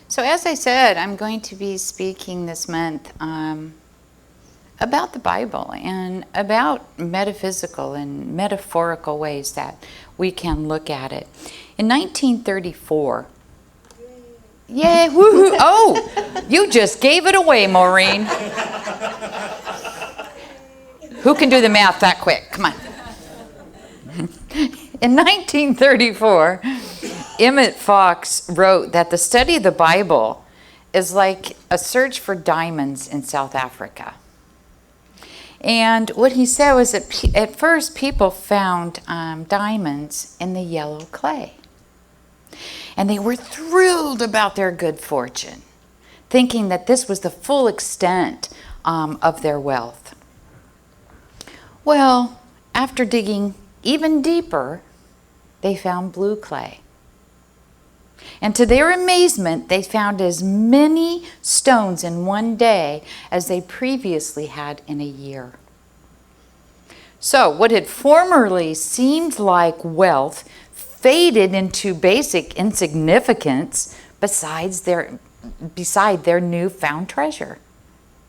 So as I said, I'm going to be speaking this month about the Bible and about metaphysical and metaphorical ways that we can look at it. In 1934, yay, woohoo! Oh, you just gave it away, Maureen. Who can do the math that quick? Come on. In 1934, Emmett Fox wrote that the study of the Bible is like a search for diamonds in South Africa. And what he said was that at first people found diamonds in the yellow clay. And they were thrilled about their good fortune, thinking that this was the full extent of their wealth. Well, after digging even deeper, they found blue clay. And to their amazement, they found as many stones in one day as they previously had in a year. So what had formerly seemed like wealth faded into basic insignificance beside their newfound treasure,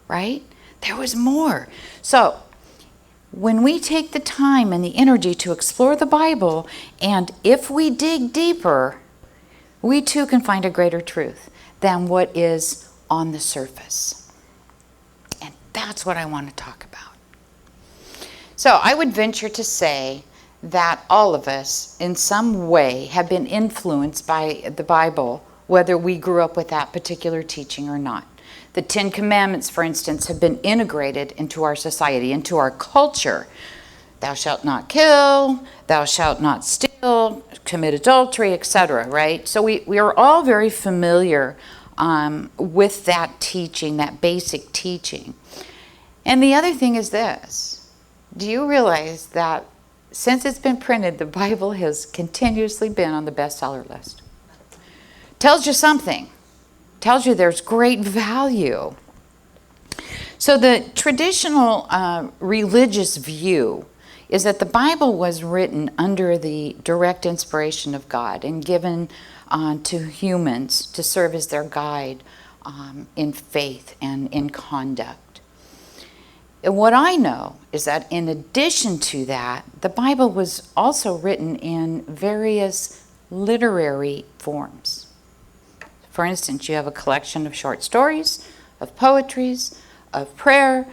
right? There was more. So when we take the time and the energy to explore the Bible, and if we dig deeper, we too can find a greater truth than what is on the surface. And that's what I want to talk about. So I would venture to say that all of us in some way have been influenced by the Bible, whether we grew up with that particular teaching or not. The Ten Commandments, for instance, have been integrated into our society, into our culture. Thou shalt not kill, thou shalt not steal, commit adultery, etc., right? So we are all very familiar with that teaching, that basic teaching. And the other thing is this. Do you realize that since it's been printed, the Bible has continuously been on the bestseller list? Tells you something. Tells you there's great value. So the traditional religious view is that the Bible was written under the direct inspiration of God and given to humans to serve as their guide in faith and in conduct. And what I know is that in addition to that, the Bible was also written in various literary forms. For instance, you have a collection of short stories, of poetries, of prayer,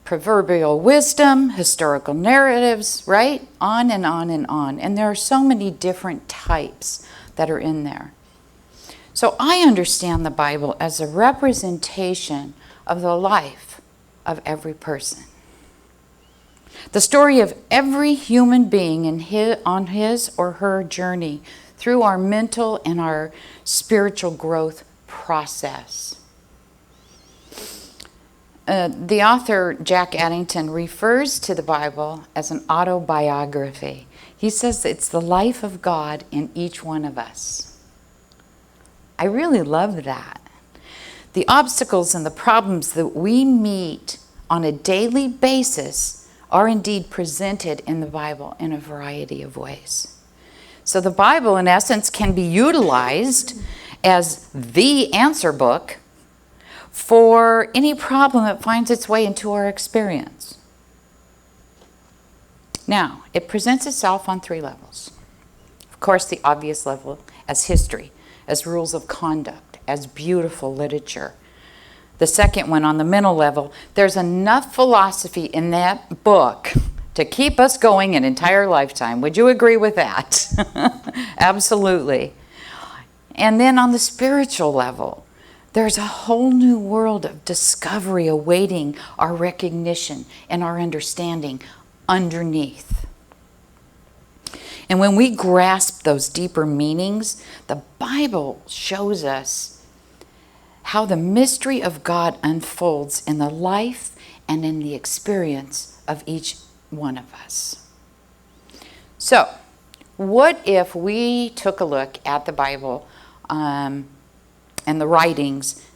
proverbial wisdom, historical narratives, right? On and on and on. And there are so many different types that are in there. So I understand the Bible as a representation of the life of every person. The story of every human being on his or her journey through our mental and our spiritual growth process. The author, Jack Addington, refers to the Bible as an autobiography. He says it's the life of God in each one of us. I really love that. The obstacles and the problems that we meet on a daily basis are indeed presented in the Bible in a variety of ways. So the Bible, in essence, can be utilized as the answer book for any problem that finds its way into our experience. Now, it presents itself on three levels. Of course, the obvious level as history, as rules of conduct, as beautiful literature. The second one, on the mental level, there's enough philosophy in that book to keep us going an entire lifetime. Would you agree with that? Absolutely. And then on the spiritual level, there's a whole new world of discovery awaiting our recognition and our understanding underneath. And when we grasp those deeper meanings, the Bible shows us how the mystery of God unfolds in the life and in the experience of each one of us. So, what if we took a look at the Bible and the writings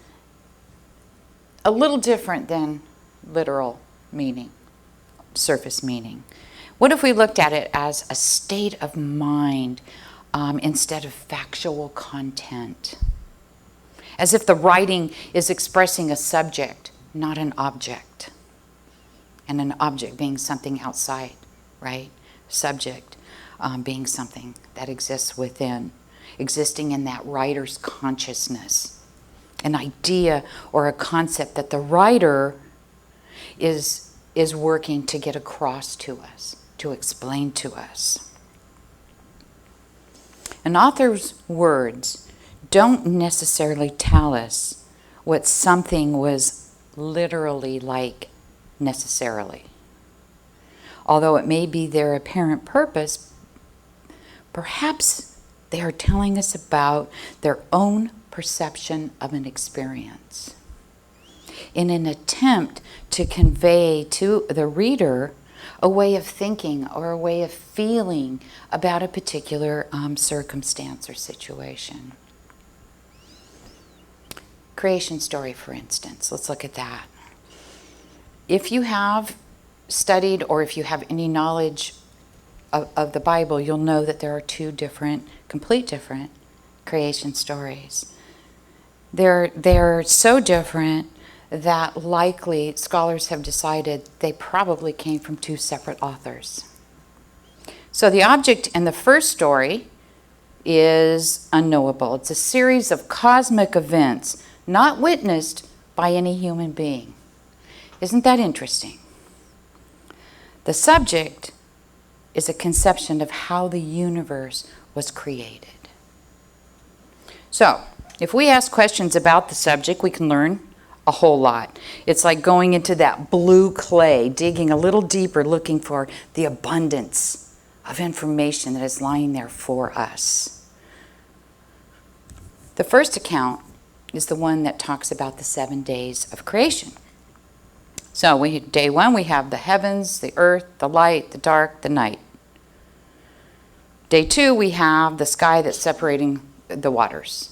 a little different than literal meaning, surface meaning? What if we looked at it as a state of mind instead of factual content? as if the writing is expressing a subject, not an object. And an object being something outside, right? Subject being something that exists within, existing in that writer's consciousness. An idea or a concept that the writer is working to get across to us, to explain to us. An author's words don't necessarily tell us what something was literally like necessarily. Although it may be their apparent purpose, perhaps they are telling us about their own perception of an experience in an attempt to convey to the reader a way of thinking or a way of feeling about a particular circumstance or situation. Creation story, for instance. Let's look at that. If you have studied or if you have any knowledge of the Bible, you'll know that there are two different, complete different creation stories. They're so different that likely scholars have decided they probably came from two separate authors. So the object in the first story is unknowable. It's a series of cosmic events not witnessed by any human being. Isn't that interesting? The subject is a conception of how the universe was created. So, if we ask questions about the subject, we can learn a whole lot. It's like going into that blue clay, digging a little deeper, looking for the abundance of information that is lying there for us. The first account is the one that talks about the 7 days of creation. So day 1, we have the heavens, the earth, the light, the dark, the night. Day 2, we have the sky that's separating the waters.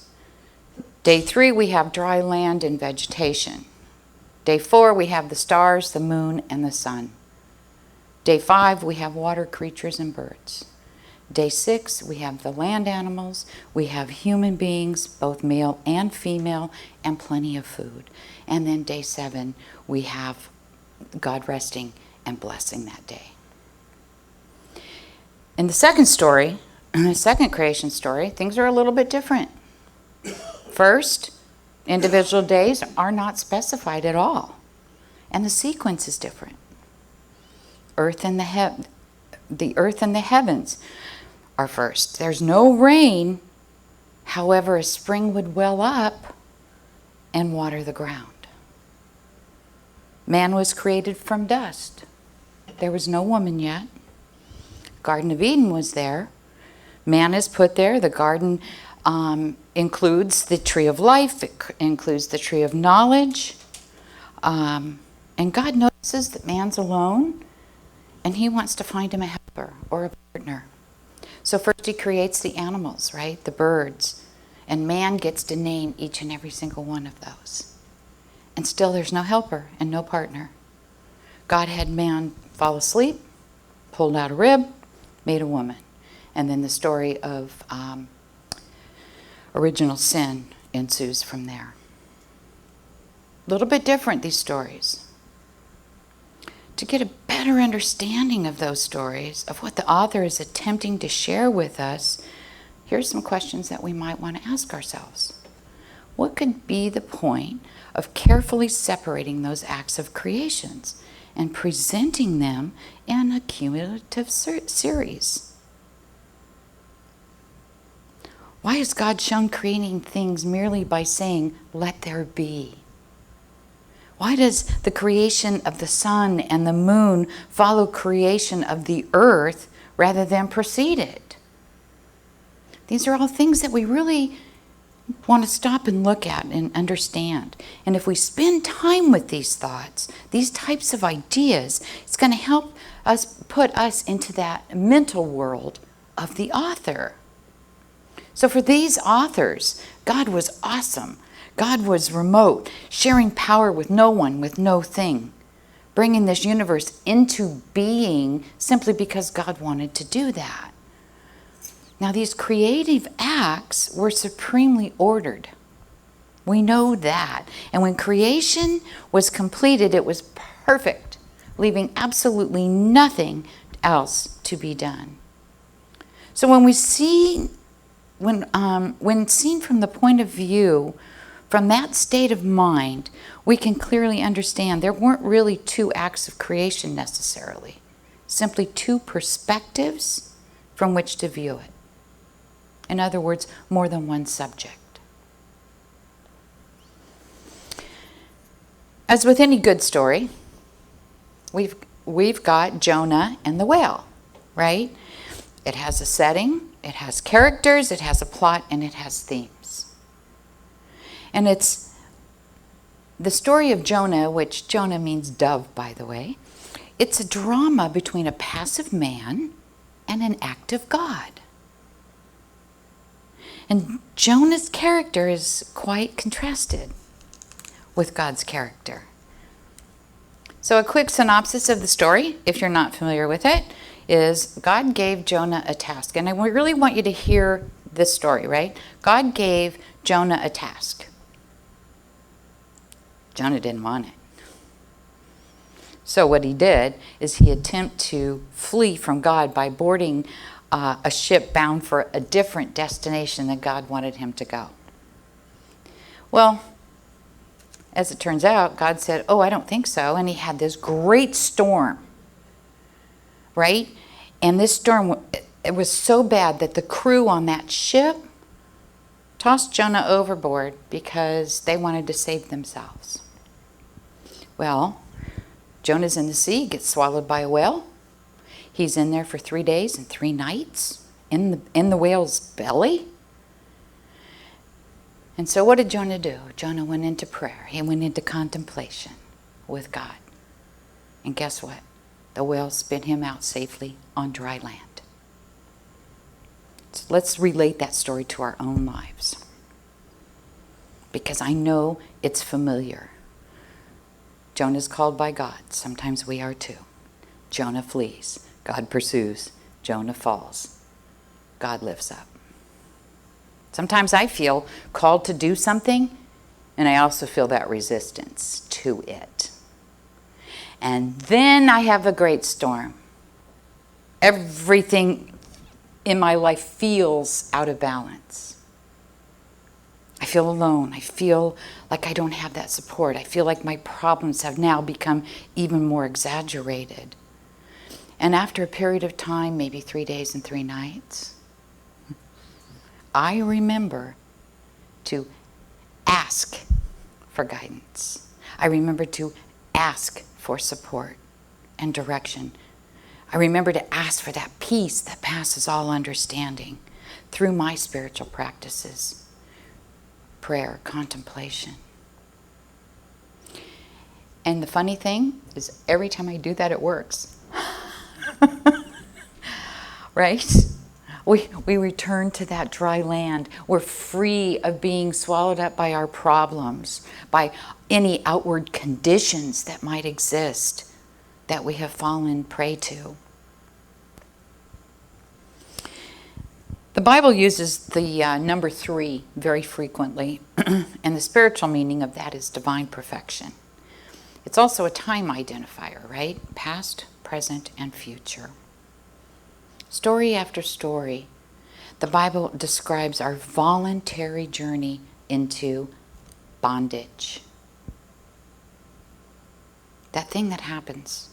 Day 3, we have dry land and vegetation. Day 4, we have the stars, the moon, and the sun. Day 5, we have water creatures and birds. Day 6, we have the land animals. We have human beings, both male and female, and plenty of food. And then day 7, we have God resting and blessing that day. In the second story, in the second creation story, things are a little bit different. First, individual days are not specified at all, and the sequence is different. The earth and the heavens are first. There's no rain, however, a spring would well up and water the ground. Man was created from dust. There was no woman yet. Garden of Eden was there. Man is put there. The garden includes the tree of life. It includes the tree of knowledge. And God notices that man's alone, and he wants to find him a helper or a partner. So first he creates the animals, right? The birds. And man gets to name each and every single one of those. And still there's no helper and no partner. God had man fall asleep, pulled out a rib, made a woman. And then the story of original sin ensues from there. A little bit different, these stories. To get a better understanding of those stories, of what the author is attempting to share with us, here's some questions that we might want to ask ourselves. What could be the point of carefully separating those acts of creations and presenting them in a cumulative series? Why is God shown creating things merely by saying, "Let there be"? Why does the creation of the sun and the moon follow creation of the earth rather than precede it? These are all things that we really want to stop and look at and understand. And if we spend time with these thoughts, these types of ideas, it's going to help us put us into that mental world of the author. So for these authors, God was awesome. God was remote, sharing power with no one, with no thing, bringing this universe into being simply because God wanted to do that. Now, these creative acts were supremely ordered. We know that. And when creation was completed, it was perfect, leaving absolutely nothing else to be done. So when seen from the point of view, from that state of mind, we can clearly understand there weren't really two acts of creation necessarily, simply two perspectives from which to view it. In other words, more than one subject. As with any good story, we've got Jonah and the whale, right? It has a setting, it has characters, it has a plot, and it has themes. And it's the story of Jonah, which Jonah means dove, by the way. It's a drama between a passive man and an active God. And Jonah's character is quite contrasted with God's character. So a quick synopsis of the story, if you're not familiar with it, is God gave Jonah a task. And I really want you to hear this story, right? God gave Jonah a task. Jonah didn't want it. So what he did is he attempted to flee from God by boarding a ship bound for a different destination than God wanted him to go. Well, as it turns out, God said, "Oh, I don't think so." And he had this great storm, right? And this storm, it was so bad that the crew on that ship tossed Jonah overboard because they wanted to save themselves. Well, Jonah's in the sea, gets swallowed by a whale. He's in there for 3 days and 3 nights in the whale's belly. And so what did Jonah do? Jonah went into prayer. He went into contemplation with God. And guess what? The whale spit him out safely on dry land. So let's relate that story to our own lives, because I know it's familiar. Jonah's called by God. Sometimes we are too. Jonah flees. God pursues. Jonah falls. God lifts up. Sometimes I feel called to do something, and I also feel that resistance to it. And then I have a great storm. Everything in my life feels out of balance. I feel alone. I feel like I don't have that support. I feel like my problems have now become even more exaggerated. And after a period of time, maybe 3 days and 3 nights, I remember to ask for guidance. I remember to ask for support and direction. I remember to ask for that peace that passes all understanding through my spiritual practices, prayer, contemplation. And the funny thing is, every time I do that, it works. Right? We return to that dry land. We're free of being swallowed up by our problems, by any outward conditions that might exist that we have fallen prey to. The Bible uses the number 3 very frequently, and the spiritual meaning of that is divine perfection. It's also a time identifier, right? Past, present, and future. Story after story, the Bible describes our voluntary journey into bondage. That thing that happens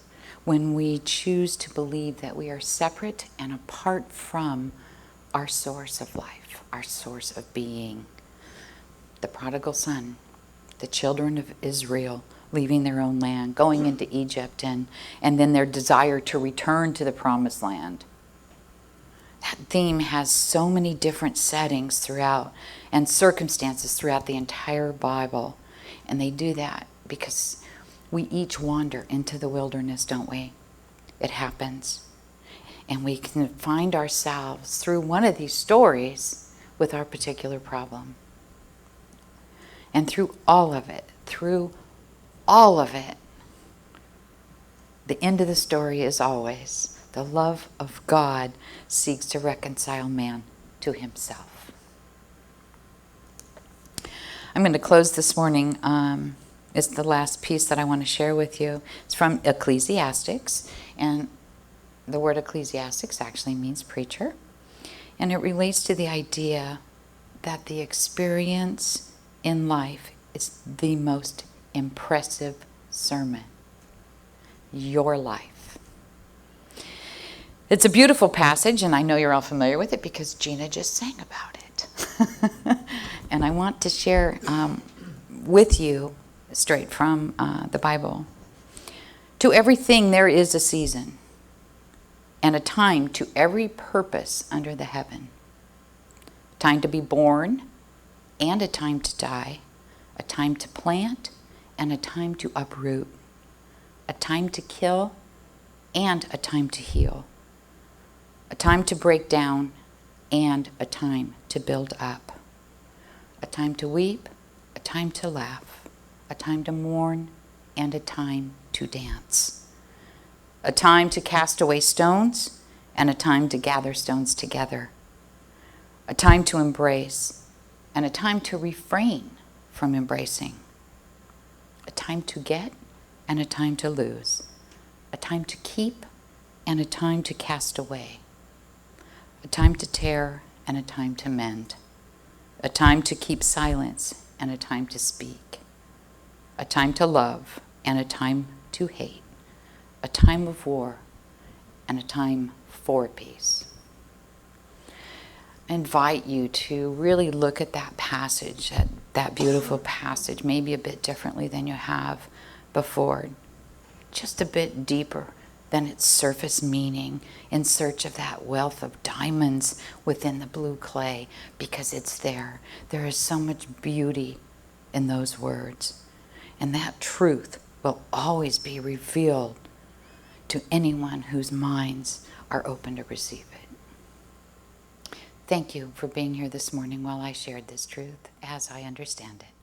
when we choose to believe that we are separate and apart from our source of life, our source of being. The prodigal son, the children of Israel leaving their own land, going into Egypt, and then their desire to return to the promised land. That theme has so many different settings throughout and circumstances throughout the entire Bible. And they do that because we each wander into the wilderness, don't we? It happens. And we can find ourselves through one of these stories with our particular problem. And through all of it, the end of the story is always the love of God seeks to reconcile man to himself. I'm going to close this morning. It's the last piece that I want to share with you. It's from Ecclesiastics, and the word Ecclesiastics actually means preacher, and it relates to the idea that the experience in life is the most impressive sermon. Your life. It's a beautiful passage, and I know you're all familiar with it because Gina just sang about it. And I want to share with you, straight from the Bible. To everything there is a season, and a time to every purpose under the heaven. Time to be born, and a time to die. A time to plant, and a time to uproot. A time to kill, and a time to heal. A time to break down, and a time to build up. A time to weep, a time to laugh. A time to mourn, and a time to dance. A time to cast away stones, and a time to gather stones together. A time to embrace, and a time to refrain from embracing. A time to get, and a time to lose. A time to keep, and a time to cast away. A time to tear, and a time to mend. A time to keep silence, and a time to speak. A time to love, and a time to hate. A time of war, and a time for peace. I invite you to really look at that passage, that beautiful passage, maybe a bit differently than you have before, just a bit deeper than its surface meaning, in search of that wealth of diamonds within the blue clay, because it's there. There is so much beauty in those words, and that truth will always be revealed to anyone whose minds are open to receive it. Thank you for being here this morning while I shared this truth as I understand it.